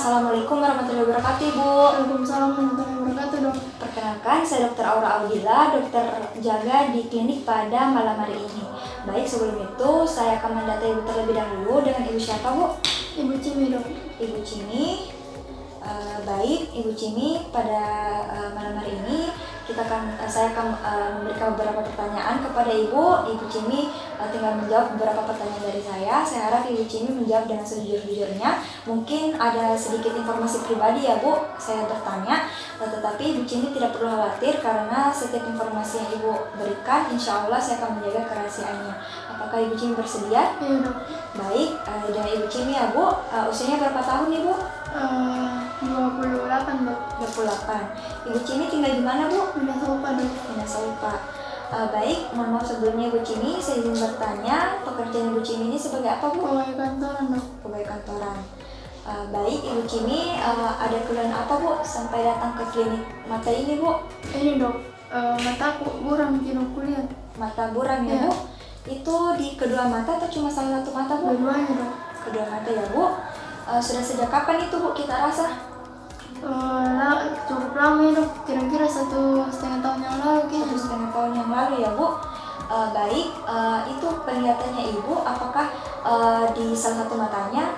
Assalamualaikum warahmatullahi wabarakatuh, Ibu. Waalaikumsalam warahmatullahi wabarakatuh, Dok. Perkenalkan, saya Dr. Aura Audila, dokter jaga di klinik pada malam hari ini. Baik, sebelum itu saya akan mendata Ibu terlebih dahulu. Dengan Ibu siapa, Bu? Ibu Cimi, Dok. Ibu Cimi. Baik, Ibu Cimi, pada malam hari ini saya akan memberikan beberapa pertanyaan kepada Ibu. Ibu Cimi tinggal menjawab beberapa pertanyaan dari saya. Saya harap Ibu Cimi menjawab dengan sejujur-jujurnya. Mungkin ada sedikit informasi pribadi ya, Bu, saya bertanya, tetapi Ibu Cimi tidak perlu khawatir karena setiap informasi yang Ibu berikan, insya Allah saya akan menjaga kerahasiaannya. Apakah Ibu Cimi bersedia? Iya, Dok. Baik, dengan Ibu Cimi ya, Bu, usianya berapa tahun, Ibu? 28, Dok. 28. Ibu Cimi tinggal di mana, Bu? Minasaupa, Dok. Minasaupa. Baik, mohon maaf sebelumnya Ibu Cimi, saya izin bertanya, pekerjaan Ibu Cimi ini sebagai apa, Bu? Pegawai kantoran, Dok. Pegawai kantoran. Baik, Ibu Cimi, ada keluhan apa, Bu, sampai datang ke klinik mata ini, Bu? Ini, Dok. Mataku buram kilo kuliah. Mata buram ya, Iya. Bu? Itu di kedua mata atau cuma salah satu mata, Bu? Dua-duanya, Dok. Kedua mata ya, Bu. Sudah sejak kapan itu, Bu, kita rasa? Cukup lama ya, Dok. Kira-kira 1,5 tahun yang lalu, kayaknya. 1,5 tahun yang lalu ya, Bu. Baik, itu penglihatannya Ibu, apakah di salah satu matanya,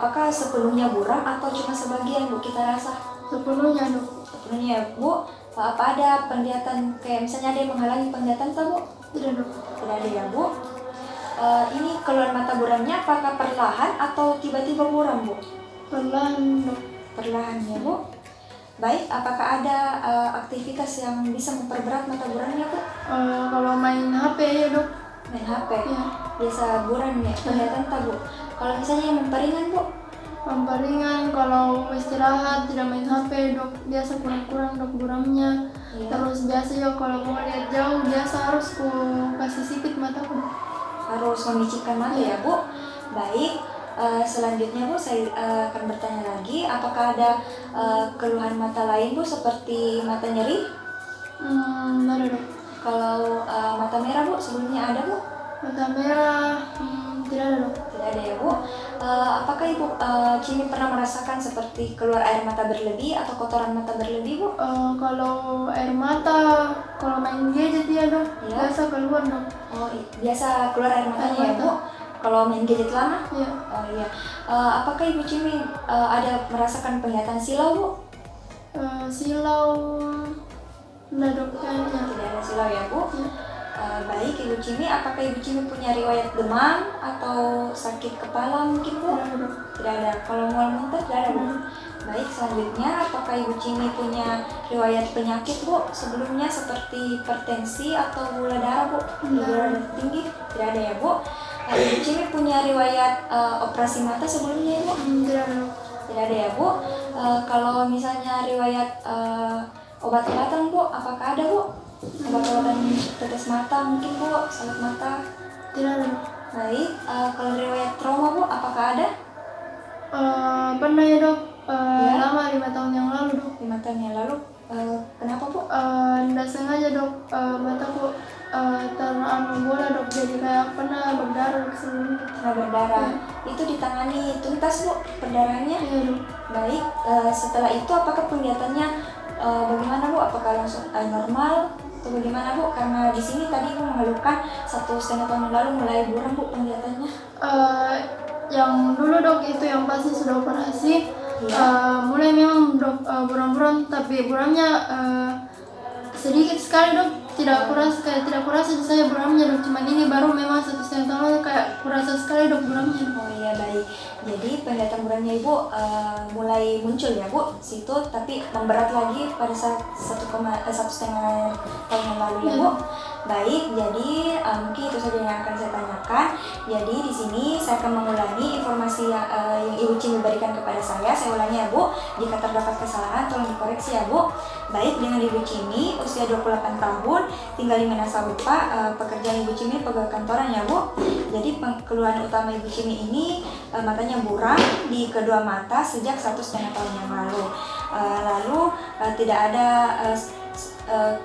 apakah sepenuhnya buram atau cuma sebagian, Bu, kita rasa? Sepenuhnya, Dok. Sepenuhnya, Bu. Apa ada penglihatan, kayak misalnya ada yang menghalangi penglihatan, tak, Bu? Tidak, Dok. Tidak ada ya, Bu. Ini keluar mata buramnya apakah perlahan atau tiba-tiba buram, Bu? Perlahan, Dok. Perlahan ya, Bu. Baik, apakah ada aktivitas yang bisa memperberat mata buramnya, Bu? Kalau main HP ya, Dok. Main HP? Iya. Biasa buram ya, penglihatan tak, Bu? Kalau misalnya yang memperingan, Bu? Pamparingan kalau istirahat tidak main HP, Dok. Biasa kurang-kurang, Dok, buramnya. Iya. Terus biasa ya kalau mau lihat jauh biasa harus ku kasih sipit mataku. Harus memicikkan mata ya, Bu. Baik, selanjutnya, Bu, saya akan bertanya lagi, apakah ada keluhan mata lain, Bu, seperti mata nyeri? Ada, Dok. Kalau mata merah, Bu, sebelumnya ada, Bu? Mata merah, tidak ada, Dok. Tidak ada ya, Bu. Apakah Ibu Cimi pernah merasakan seperti keluar air mata berlebih atau kotoran mata berlebih, Bu? Kalau air mata, kalau main gadget ya, Dok. Iya. Biasa keluar, Dok. Oh, biasa keluar air matanya Air ya, Bu? Kalau main gadget lama? Iya. Oh iya. Apakah Ibu Cimi ada merasakan penglihatan silau, Bu? Silau, enggak, Dok, kayaknya. Tidak ada silau ya, Bu. Iya. Baik, Ibu Cimi, apakah Ibu Cimi punya riwayat demam atau sakit kepala mungkin, Bu? Tidak ada, Dok. Tidak ada. Kalau mual muntah tidak ada, Bu. Baik, selanjutnya apakah Ibu Cimi punya riwayat penyakit, Bu, sebelumnya seperti hipertensi atau gula darah, Bu? Tidak. Gula darah tinggi? Tidak ada ya, Bu. Ibu Cimi punya riwayat operasi mata sebelumnya, Bu? Tidak ada, Dok. Tidak ada ya, Bu. Kalau misalnya riwayat obat-obatan, Bu, apakah ada, Bu? Obat-obatan tetes mata mungkin, Bu, salep mata? Tidak ada, Dok. Baik, kalau riwayat trauma, Bu, apakah ada? Pernah ya, Dok. Iya. Lama 5 tahun yang lalu, Dok. 5 tahun yang lalu. Kenapa, Bu? Nggak sengaja, Dok. Mataku teranu bola, Dok. Jadi kayak pernah berdarah, Dok, sebelumnya. Pernah berdarah. Itu ditangani tuntas, Bu, perdarahannya? Iya, Dok. Baik, setelah itu apakah penglihatannya bagaimana, Bu? Apakah langsung normal atau bagaimana, Bu? Karena di sini tadi Ibu mengeluhkan 1,5 tahun yang lalu mulai buram, Bu, penglihatannya. Yang dulu, Dok, itu yang pasti sudah operasi. Iya. Mulai memang, Dok, buram-buram, tapi buramnya sedikit sekali, Dok. Tidak kurasa saya buramnya, Dok. Cuman ini baru memang 1,5 tahun lalu kayak kurasa sekali, Dok, buramnya. Oh iya, baik. Jadi penglihatan buramnya Ibu mulai muncul ya, Bu, situ, tapi memberat lagi pada saat 1,5 tahun yang lalu ya, Bu. Baik, jadi mungkin itu saja yang akan saya tanyakan. Jadi di sini saya akan mengulangi informasi yang Ibu Cimi berikan kepada saya. Saya ulangi ya, Bu. Jika terdapat kesalahan tolong dikoreksi ya, Bu. Baik, dengan Ibu Cimi usia 28 tahun, tinggal di Minasaupa, pekerjaan Ibu Cimi pegawai kantoran ya, Bu. Jadi keluhan utama Ibu Cimi ini matanya buram di kedua mata sejak 1,5 tahun yang lalu. Lalu tidak ada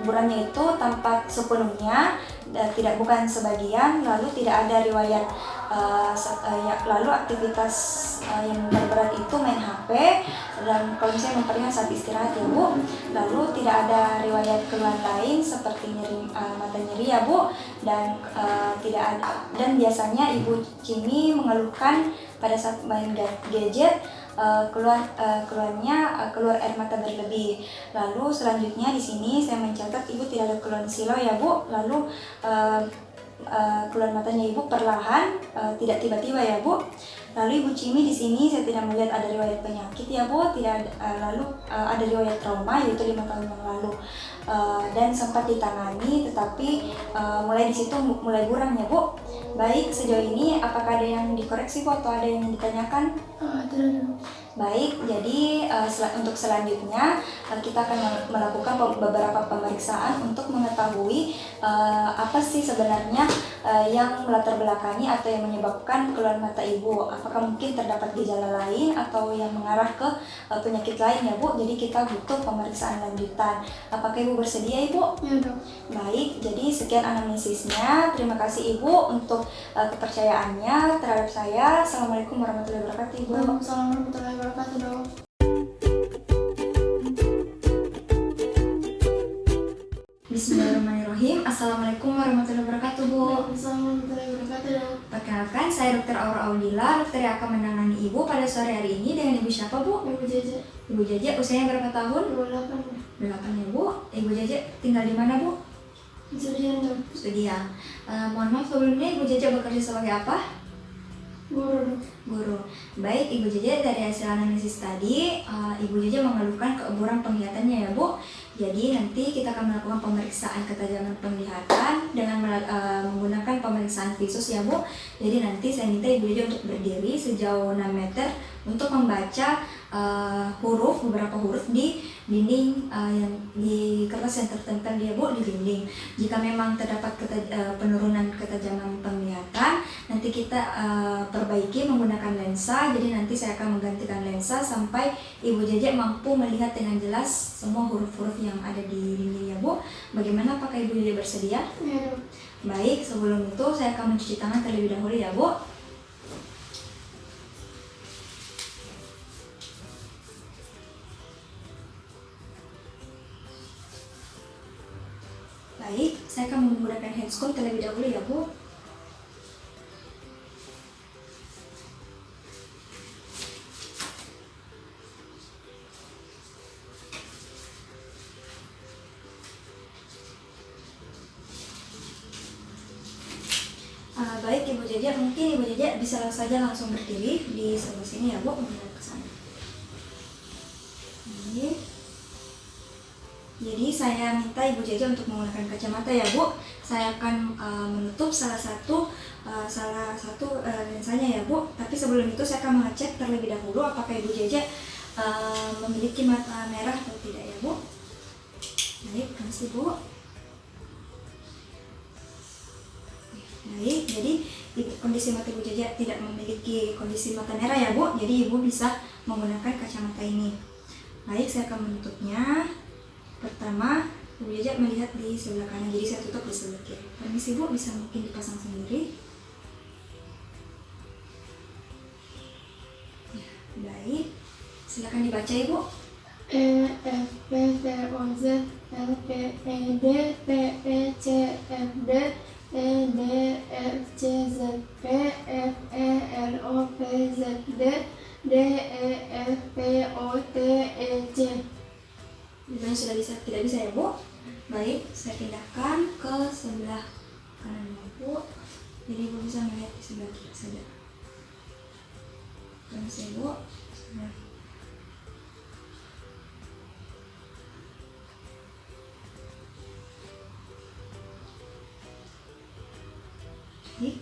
buramnya itu tampak sepenuhnya tidak bukan sebagian, lalu tidak ada riwayat lalu aktivitas yang berat itu main HP, dan kalau misalnya memperingat saat istirahat ya Bu, lalu tidak ada riwayat keluhan lain seperti nyeri mata nyeri ya Bu, dan tidak ada, dan biasanya Ibu Cimi mengeluhkan pada saat main gadget keluar air mata berlebih. Lalu selanjutnya di sini saya mencatat Ibu tidak ada keluhan silau ya Bu, lalu keluar matanya Ibu perlahan, tidak tiba-tiba ya Bu. Lalu Ibu Cimi di sini saya tidak melihat ada riwayat penyakit ya Bu, tidak lalu ada riwayat trauma yaitu 5 tahun yang lalu, dan sempat ditangani tetapi mulai di situ mulai buram ya Bu. Baik, sejauh ini apakah ada yang dikoreksi Bu atau ada yang ditanyakan? Baik, jadi untuk selanjutnya kita akan melakukan beberapa pemeriksaan untuk mengetahui apa sih sebenarnya yang melatar belakangi atau yang menyebabkan keluar mata Ibu. Apakah mungkin terdapat gejala lain atau yang mengarah ke penyakit lain ya Bu. Jadi kita butuh pemeriksaan lanjutan. Apakah Ibu bersedia Ibu? Ya Dok. Baik, jadi sekian anamnesisnya. Terima kasih Ibu untuk kepercayaannya terhadap saya. Assalamualaikum warahmatullahi wabarakatuh Ibu. Waalaikumsalam warahmatullahi wabarakatuh Dok. Bismillahirrahmanirrahim. Assalamualaikum warahmatullahi wabarakatuh Bu. Waalaikumsalam warahmatullahi wabarakatuh Dok. Perkenalkan, saya Dr. Aura Audila, dokter yang akan menangani Ibu pada sore hari ini. Dengan Ibu siapa Bu? Ibu Jeje. Ibu Jeje, usianya berapa tahun? 28. 8 ya Bu. Ibu Jeje tinggal di mana Bu? Studian Dok. Studian. Mohon maaf sebelumnya Ibu Jeje bekerja sebagai apa? Guru Dok. Guru. Baik, Ibu Jeje, dari hasil analisis tadi, Ibu Jeje mengeluhkan keburam penglihatannya ya Bu. Jadi nanti kita akan melakukan pemeriksaan ketajaman penglihatan dengan menggunakan pemeriksaan visus ya Bu. Jadi nanti saya minta Ibu Jeje untuk berdiri sejauh 6 meter untuk membaca beberapa huruf di dinding yang di kertas yang tertempel dia Bu di dinding. Jika memang terdapat penurunan ketajaman penglihatan, nanti kita perbaiki menggunakan lensa. Jadi nanti saya akan menggantikan lensa sampai Ibu Jeje mampu melihat dengan jelas semua huruf-huruf yang ada di dinding ya Bu. Bagaimana, apakah Ibu Jeje bersedia? Ya Dok. Baik, sebelum itu saya akan mencuci tangan terlebih dahulu ya Bu. Baik, saya akan menggunakan handscoon terlebih dahulu ya Bu. Baik Ibu Jeje, mungkin Ibu Jeje bisa saja langsung berdiri di sebelah sini ya Bu, menghadap ke sana. Jadi saya minta Ibu Jeje untuk menggunakan kacamata ya Bu. Saya akan menutup salah satu lensanya ya Bu. Tapi sebelum itu saya akan mengecek terlebih dahulu apakah Ibu Jeje memiliki mata merah atau tidak ya Bu. Baik, terima kasih Bu. Baik, jadi kondisi mata Ibu Jeje tidak memiliki kondisi mata merah ya Bu. Jadi Ibu bisa menggunakan kacamata ini. Baik, saya akan menutupnya. Pertama, Ibu Jeje melihat di sebelah kanan, jadi saya tutup di sebelah kiri. Permisi Bu, bisa mungkin dipasang sendiri. Ya, baik, silakan dibaca Ibu. E F P T O Z L P E D P E C F D E D F C Z P F E L O P Z D D E F P O T E C. Dimana sudah bisa, tidak bisa ya Bu. Baik, saya pindahkan ke sebelah kanan Bu. Jadi Ibu bisa melihat di sebelah kiri saja. Permisi Bu. Baik,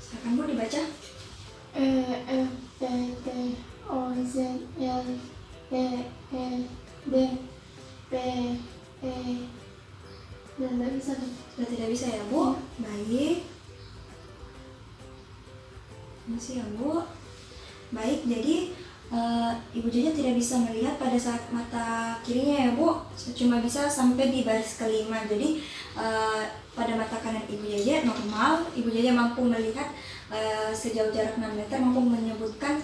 silakan Bu dibaca. E F P T O Z L E E D P E. Dan tidak bisa. Sudah tidak bisa ya Bu. Baik. Masih ya Bu. Baik, jadi Ibu Jaja tidak bisa melihat pada saat mata kirinya ya Bu, cuma bisa sampai di baris kelima. Jadi pada mata kanan Ibu Jaja normal, Ibu Jaja mampu melihat sejauh jarak 6 meter, mampu menyebutkan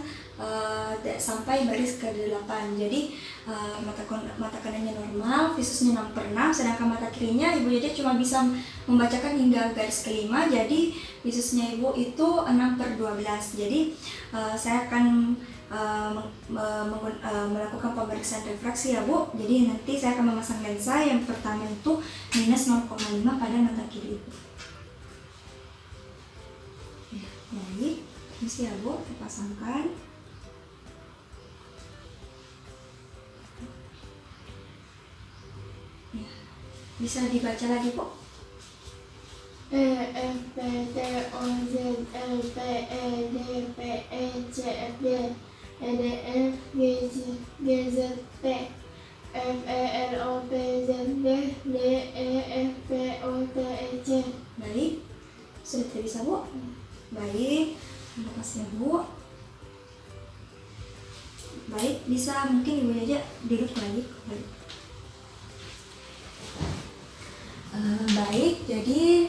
sampai baris ke-8. Jadi mata kanannya normal, visusnya 6/6, sedangkan mata kirinya Ibu Jaja cuma bisa membacakan hingga garis kelima. Jadi visusnya Ibu itu 6/12. Jadi saya akan melakukan pemeriksaan refraksi ya Bu. Jadi nanti saya akan memasang lensa. Yang pertama itu minus 0,5 pada mata kiri Ibu. Ya, baik, ini ya Bu, kita pasangkan. Ya, bisa dibaca lagi Bu. E F P T O Z L P E D P E C F D E D F G Z P F E L O P Z D D E F P O T E C. Baik, sudah tidak bisa Bu? Baik, lepas ya Bu. Baik, bisa mungkin Ibu Jaja duduk lagi. Baik, jadi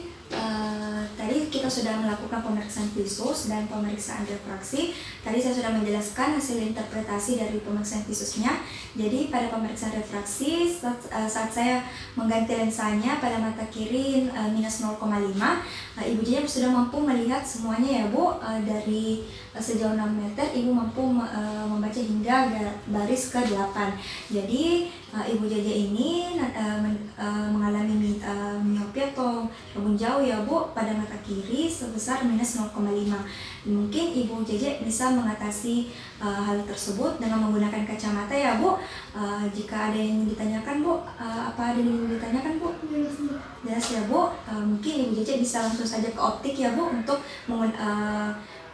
tadi kita sudah melakukan pemeriksaan visus dan pemeriksaan refraksi. Tadi saya sudah menjelaskan hasil interpretasi dari pemeriksaan visusnya. Jadi pada pemeriksaan refraksi, saat saya mengganti lensanya pada mata kiri minus 0,5, Ibu Jaja sudah mampu melihat semuanya ya Bu. Dari sejauh 6 meter Ibu mampu membaca hingga baris ke-8. Jadi Ibu Jaja ini mengalami miopi atau rabun jauh ya Bu pada mata kiri sebesar minus 0,5. Mungkin Ibu Jaja bisa mengatasi hal tersebut dengan menggunakan kacamata ya Bu. Jika ada yang ditanyakan Bu, apa ada yang ditanyakan Bu? Jelas ya Bu. Mungkin Ibu Jaja bisa langsung saja ke optik ya Bu untuk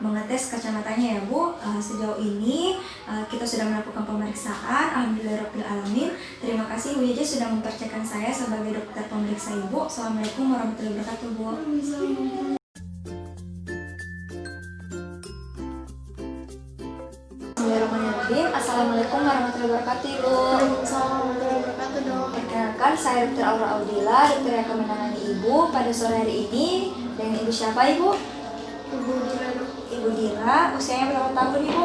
mengetes kacamatanya ya Bu. Sejauh ini kita sudah melakukan pemeriksaan. Alhamdulillahirabbil alamin. Terima kasih Ibu Jaja sudah mempercayakan saya sebagai dokter pemeriksa Ibu. Assalamualaikum warahmatullahi wabarakatuh Bu. Bismillahirrahmanirrahim. Assalamualaikum warahmatullahi wabarakatuh Ibu. Waalaikumsalam warahmatullahi wabarakatuh dok. Perkenalkan, saya Dr. Aura Audila, dokter yang akan menangani Ibu pada sore hari ini. Dengan Ibu siapa Ibu? Ibu Dila dok. Ibu Dila, usianya berapa tahun Ibu?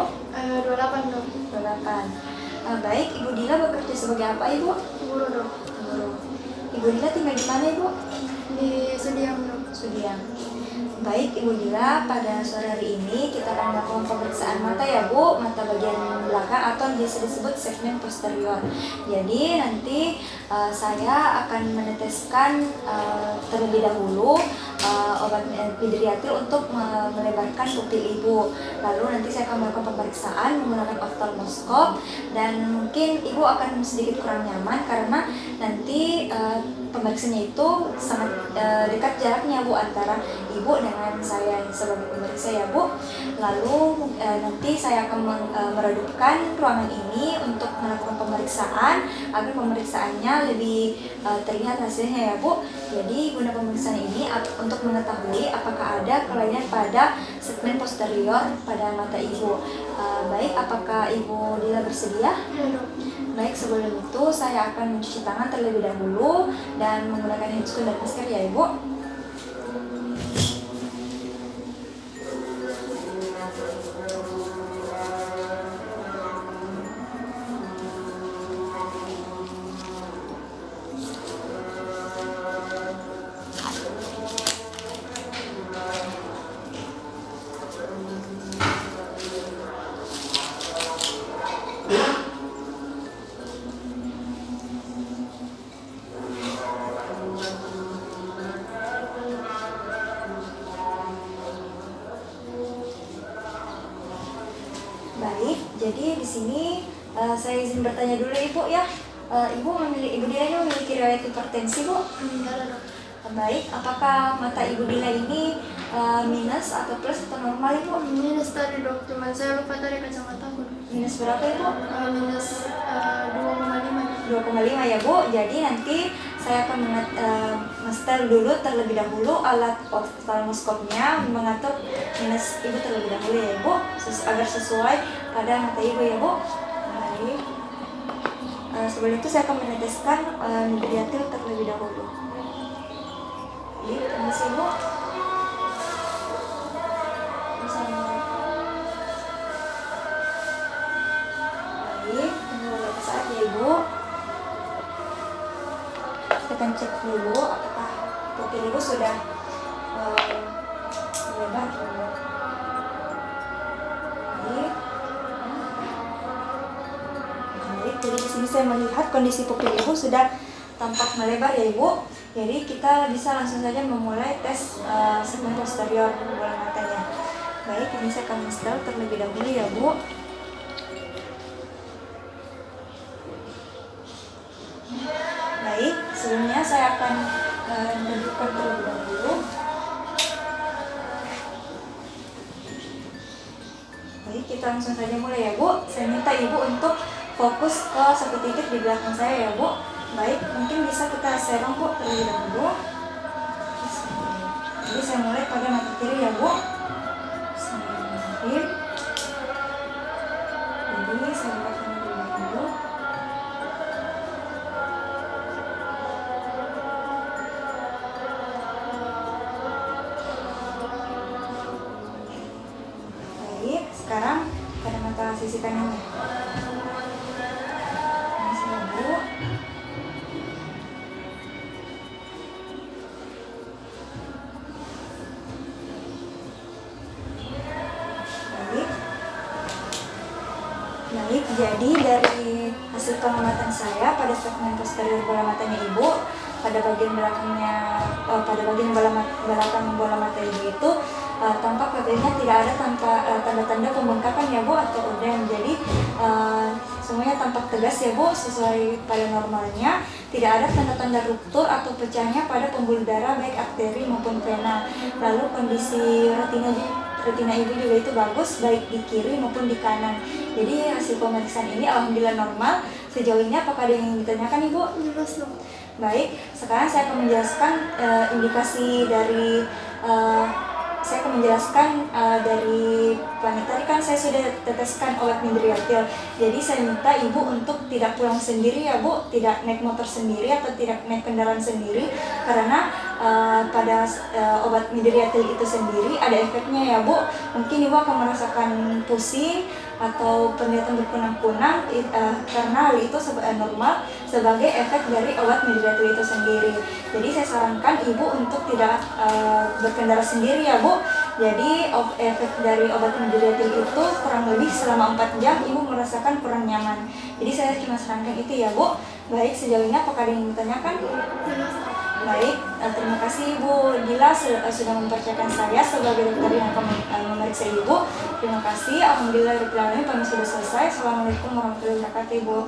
28 dok. 28. Baik, Ibu Dila bekerja sebagai apa Ibu? Guru dok. Guru. Ibu Dila tinggal di mana Ibu? Di Sudiang dok. Sudiang. Baik Ibu Dila, pada sore hari ini kita akan melakukan pemeriksaan mata ya Bu, mata bagian belakang atau biasa disebut segmen posterior. Jadi nanti saya akan meneteskan terlebih dahulu obat epidiatril untuk melebarkan pupil Ibu. Lalu nanti saya akan melakukan pemeriksaan menggunakan oftalmoskop, dan mungkin Ibu akan sedikit kurang nyaman karena nanti pemeriksaannya itu sangat dekat jaraknya Bu antara Ibu dengan saya sebagai pemeriksa ya Bu. Lalu nanti saya akan meredupkan ruangan ini untuk melakukan pemeriksaan agar pemeriksaannya lebih terlihat hasilnya ya Bu. Jadi guna pemeriksaan ini untuk mengetahui apakah ada kelainan pada segmen posterior pada mata Ibu. Baik, apakah Ibu Dila bersedia? Iya dok. Baik, sebelum itu saya akan mencuci tangan terlebih dahulu dan menggunakan handscoon dan masker ya Ibu. Baik, jadi di sini saya izin bertanya dulu Ibu ya. Ibu Dila ini memiliki riwayat hipertensi Bu? Enggak ada dok. Baik, apakah mata Ibu Dila ini minus atau plus atau normal Ibu? Minus tadi dok, cuman saya lupa tadi kacamataku. Minus berapa Ibu? Minus 2,5. 2,5 ya Bu. Jadi nanti saya akan men-setel dulu terlebih dahulu alat oftalmoskopnya, mengatur minus ibu terlebih dahulu ya ibu, agar sesuai pada mata ibu ya bu. Baik. Sebelum itu saya akan meneteskan migdiatil terlebih dahulu. Baik, permisi ibu. Baik, tunggu beberapa saat ya ibu. Kita akan cek dulu apakah pupil ibu sudah melebar. Baik. Baik, jadi di sini saya melihat kondisi pupil ibu sudah tampak melebar ya ibu. Jadi kita bisa langsung saja memulai tes segmen posterior bola matanya. Baik, ini saya akan setel terlebih dahulu ya bu. Baik, sebelumnya saya akan menunjukkan terlebih dahulu. Baik, kita langsung saja mulai ya bu. Saya minta ibu untuk fokus ke satu titik di belakang saya ya bu. Baik, mungkin bisa kita serong bu terlebih dahulu. Jadi saya mulai pada mata kiri ya bu. Bismillahirrahmanirrahim. Jadi saya buka terlebih dahulu. Baik, sekarang pada mata sisi kanan. Ini saya bu. Baik, jadi dari hasil pengamatan saya pada segmen posterior bola matanya ibu, pada bagian belakangnya, pada bagian belakang bola mata ibu itu tampak papilnya tidak ada tanda-tanda pembengkakan ya bu atau udem. Jadi semuanya tampak tegas ya bu, sesuai pada normalnya. Tidak ada tanda-tanda ruptur atau pecahnya pada pembuluh darah baik arteri maupun vena. Lalu kondisi retina ibu juga itu bagus, baik di kiri maupun di kanan. Jadi hasil pemeriksaan ini alhamdulillah normal. Sejauh ini apakah ada yang ingin ditanyakan ibu? Jelas dong. Baik, sekarang saya akan menjelaskan indikasi dari dari planet tadi kan saya sudah teteskan obat migdiatil. Jadi saya minta ibu untuk tidak pulang sendiri ya bu, tidak naik motor sendiri atau tidak naik kendaraan sendiri, karena pada obat migdiatil itu sendiri ada efeknya ya bu. Mungkin ibu akan merasakan pusing atau penglihatan berkunang-kunang, karena hal itu normal sebagai efek dari obat migdiatil itu sendiri. Jadi saya sarankan ibu untuk tidak berkendara sendiri ya bu. Jadi efek dari obat migdiatil itu kurang lebih selama 4 jam ibu merasakan kurang nyaman. Jadi saya cuma sarankan itu ya bu. Baik, sejauh ini apakah ada yang ditanyakan? Baik, terima kasih Ibu Dila sudah mempercayakan saya sebagai dokter yang akan memeriksa ibu. Terima kasih. Alhamdulillah kami sudah selesai. Assalamualaikum warahmatullahi wabarakatuh ibu.